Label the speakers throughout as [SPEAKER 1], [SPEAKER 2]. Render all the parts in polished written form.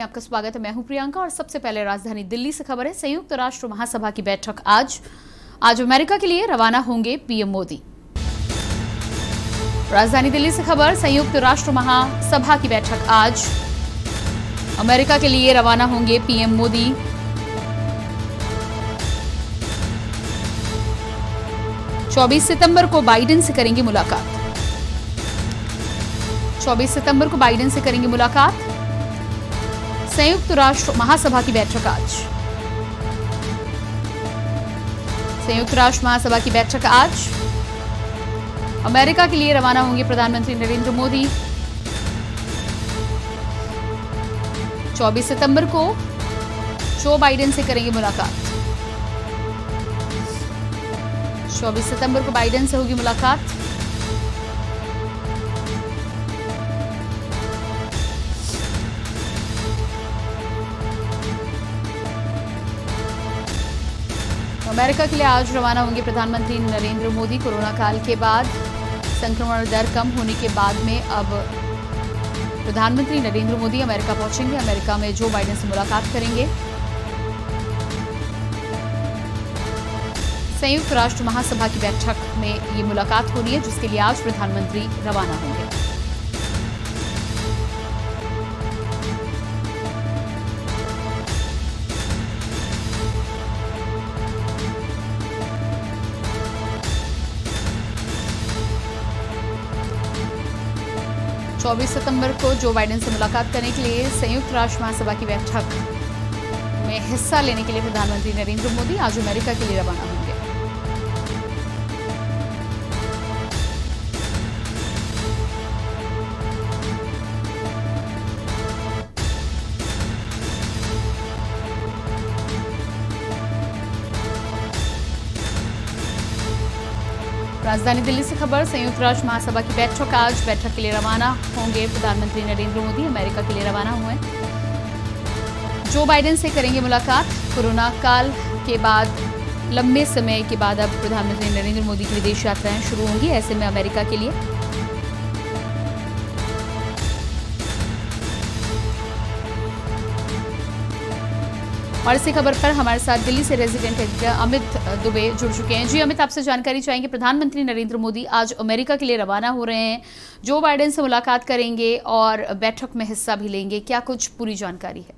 [SPEAKER 1] आपका स्वागत है। मैं हूं प्रियंका और सबसे पहले राजधानी दिल्ली से खबर है। संयुक्त राष्ट्र महासभा की बैठक आज अमेरिका के लिए रवाना होंगे पीएम मोदी। राजधानी दिल्ली से खबर, संयुक्त राष्ट्र महासभा की बैठक आज अमेरिका के लिए रवाना होंगे पीएम मोदी। चौबीस सितंबर को बाइडेन से करेंगे मुलाकात। 24 सितंबर को बाइडेन से करेंगे मुलाकात। संयुक्त राष्ट्र महासभा की बैठक आज संयुक्त राष्ट्र महासभा की बैठक आज अमेरिका के लिए रवाना होंगे प्रधानमंत्री नरेंद्र मोदी। 24 सितंबर को जो बाइडेन से करेंगे मुलाकात। 24 सितंबर को बाइडेन से होगी मुलाकात। अमेरिका के लिए आज रवाना होंगे प्रधानमंत्री नरेंद्र मोदी। कोरोना काल के बाद संक्रमण दर कम होने के बाद में अब प्रधानमंत्री नरेंद्र मोदी अमेरिका पहुंचेंगे। अमेरिका में जो बाइडेन से मुलाकात करेंगे। संयुक्त राष्ट्र महासभा की बैठक में ये मुलाकात होनी है, जिसके लिए आज प्रधानमंत्री रवाना होंगे। चौबीस सितंबर को जो बाइडेन से मुलाकात करने के लिए संयुक्त राष्ट्र महासभा की बैठक में हिस्सा लेने के लिए प्रधानमंत्री नरेंद्र मोदी आज अमेरिका के लिए रवाना होंगे। राजधानी दिल्ली से खबर, संयुक्त राष्ट्र महासभा की बैठक के लिए रवाना होंगे प्रधानमंत्री नरेंद्र मोदी। अमेरिका के लिए रवाना हुए। जो बाइडेन से करेंगे मुलाकात। कोरोना काल के बाद लंबे समय के बाद अब प्रधानमंत्री नरेंद्र मोदी की विदेश यात्राएं शुरू होंगी, ऐसे में अमेरिका के लिए। और इसी खबर पर हमारे साथ दिल्ली से रेजिडेंट एडिटर अमित दुबे जुड़ चुके हैं। जी अमित, आपसे जानकारी चाहेंगे। प्रधानमंत्री नरेंद्र मोदी आज अमेरिका के लिए रवाना हो रहे हैं, जो बाइडेन से मुलाकात करेंगे और बैठक में हिस्सा भी लेंगे, क्या कुछ पूरी जानकारी है?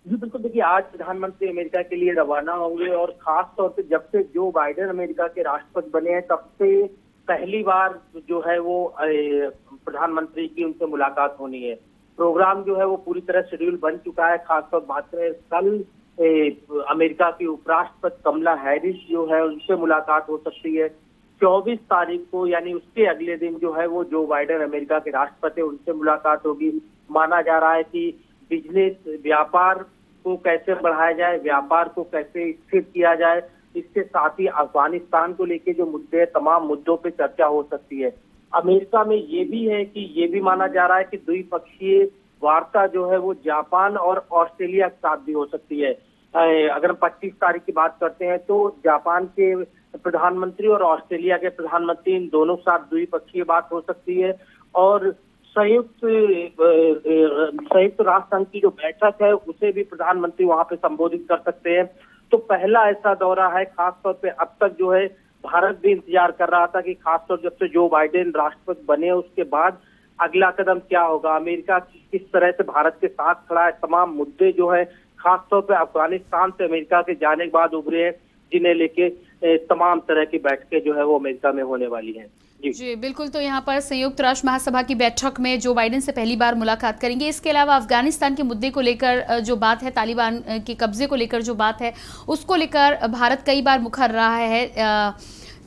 [SPEAKER 2] जी बिल्कुल, देखिए आज प्रधानमंत्री अमेरिका के लिए रवाना होंगे और खास तौर पे जब से जो बाइडेन अमेरिका के राष्ट्रपति बने हैं तब से पहली बार जो है वो प्रधानमंत्री की उनसे मुलाकात होनी है। प्रोग्राम जो है वो पूरी तरह शेड्यूल बन चुका है। खासतौर बात करें, कल अमेरिका की उपराष्ट्रपति कमला हैरिस जो है उनसे मुलाकात हो सकती है। 24 तारीख को यानी उसके अगले दिन जो है वो जो बाइडेन अमेरिका के राष्ट्रपति उनसे मुलाकात होगी। माना जा रहा है कि बिजनेस, व्यापार को कैसे बढ़ाया जाए, व्यापार को कैसे स्थिर किया जाए, इसके साथ ही अफगानिस्तान को लेके जो मुद्दे, तमाम मुद्दों पे चर्चा हो सकती है। अमेरिका में ये भी है कि ये भी माना जा रहा है कि द्विपक्षीय वार्ता जो है वो जापान और ऑस्ट्रेलिया के साथ भी हो सकती है। अगर 25 तारीख की बात करते हैं तो जापान के प्रधानमंत्री और ऑस्ट्रेलिया के प्रधानमंत्री, इन दोनों के साथ द्विपक्षीय बात हो सकती है। और संयुक्त राष्ट्र संघ की जो बैठक है उसे भी प्रधानमंत्री वहां पे संबोधित कर सकते हैं। तो पहला ऐसा दौरा है। खासतौर पे अब तक जो है भारत भी इंतजार कर रहा था कि खासतौर जब से जो बाइडेन राष्ट्रपति बने उसके बाद अगला कदम क्या होगा, अमेरिका किस तरह से भारत के साथ खड़ा है। तमाम मुद्दे जो है खासतौर पे अफगानिस्तान से अमेरिका के जाने के बाद उभरे हैं, जिन्हें लेके तमाम तरह की बैठकें जो है वो अमेरिका में होने वाली हैं।
[SPEAKER 1] जी बिल्कुल, तो यहाँ पर संयुक्त राष्ट्र महासभा की बैठक में जो बाइडेन से पहली बार मुलाकात करेंगे। इसके अलावा अफगानिस्तान के मुद्दे को लेकर जो बात है, तालिबान के कब्जे को लेकर जो बात है, उसको लेकर भारत कई बार मुखर रहा है।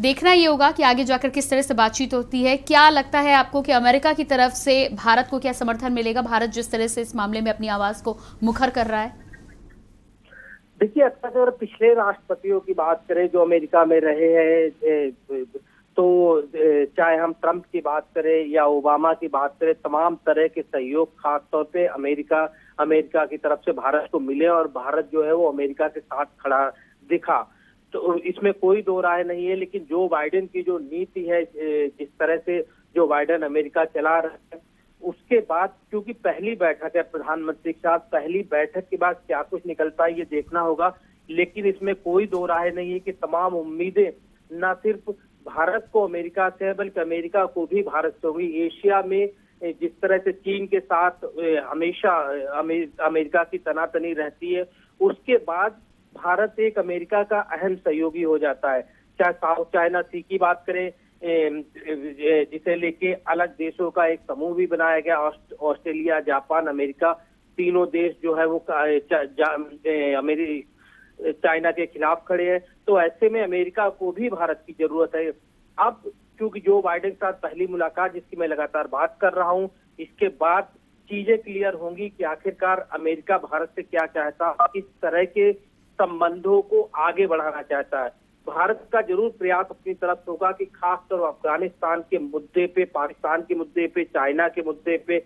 [SPEAKER 1] देखना ये होगा कि आगे जाकर किस तरह से बातचीत होती है। क्या लगता है आपको कि अमेरिका की तरफ से भारत को क्या समर्थन मिलेगा? भारत जिस तरह से इस मामले में अपनी आवाज को मुखर कर रहा है।
[SPEAKER 2] देखिए, अगर पिछले राष्ट्रपतियों की बात करें जो अमेरिका में रहे हैं, तो चाहे हम ट्रंप की बात करें या ओबामा की बात करें, तमाम तरह के सहयोग खासतौर पे अमेरिका की तरफ से भारत को मिले और भारत जो है वो अमेरिका के साथ खड़ा दिखा। तो इसमें कोई दो राय नहीं है। लेकिन जो बाइडेन की जो नीति है, जिस तरह से जो बाइडेन अमेरिका चला रहे हैं, उसके बाद क्योंकि पहली बैठक है प्रधानमंत्री के साथ, पहली बैठक के बाद क्या कुछ निकलता है ये देखना होगा। लेकिन इसमें कोई दो राय नहीं है कि तमाम उम्मीदें न सिर्फ भारत को अमेरिका से है बल्कि अमेरिका को भी भारत से होगी। एशिया में जिस तरह से चीन के साथ हमेशा अमेरिका की तनातनी रहती है, उसके बाद भारत एक अमेरिका का अहम सहयोगी हो जाता है। चाहे साउथ चाइना सी की बात करें, जिसे लेके अलग देशों का एक समूह भी बनाया गया, ऑस्ट्रेलिया, जापान, अमेरिका, तीनों देश जो है वो चाइना के खिलाफ खड़े हैं। तो ऐसे में अमेरिका को भी भारत की जरूरत है। अब क्योंकि जो बाइडेन के साथ पहली मुलाकात जिसकी मैं लगातार बात कर रहा हूं, इसके बाद चीजें क्लियर होंगी कि आखिरकार अमेरिका भारत से क्या चाहता है, किस तरह के संबंधों को आगे बढ़ाना चाहता है। भारत का जरूर प्रयास अपनी तरफ से होगा कि खासतौर अफगानिस्तान के मुद्दे पे, पाकिस्तान के मुद्दे पे, चाइना के मुद्दे पे,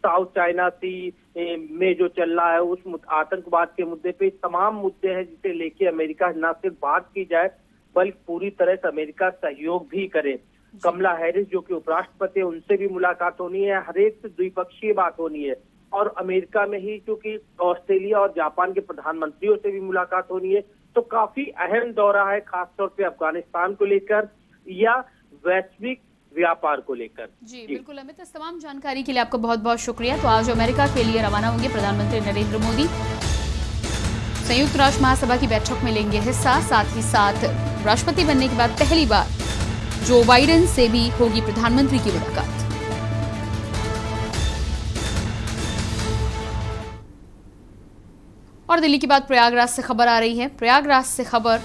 [SPEAKER 2] साउथ चाइना सी में जो चल रहा है उस आतंकवाद के मुद्दे पे, तमाम मुद्दे हैं जिसे लेके अमेरिका न सिर्फ बात की जाए बल्कि पूरी तरह से अमेरिका सहयोग भी करे। कमला हैरिस जो कि उपराष्ट्रपति है, उनसे भी मुलाकात होनी है, हर एक से द्विपक्षीय बात होनी है। और अमेरिका में ही क्योंकि ऑस्ट्रेलिया और जापान के प्रधानमंत्रियों से भी मुलाकात होनी है। तो काफी अहम दौरा है, खासतौर पे अफगानिस्तान को लेकर या वैश्विक व्यापार को लेकर।
[SPEAKER 1] जी बिल्कुल अमित, इस तमाम जानकारी के लिए आपका बहुत बहुत शुक्रिया। तो आज अमेरिका के लिए रवाना होंगे प्रधानमंत्री नरेंद्र मोदी, संयुक्त राष्ट्र महासभा की बैठक में लेंगे हिस्सा। साथ ही साथ राष्ट्रपति बनने के बाद पहली बार जो बाइडेन से भी होगी प्रधानमंत्री की मुलाकात। और दिल्ली की बात प्रयागराज से खबर आ रही है। प्रयागराज से खबर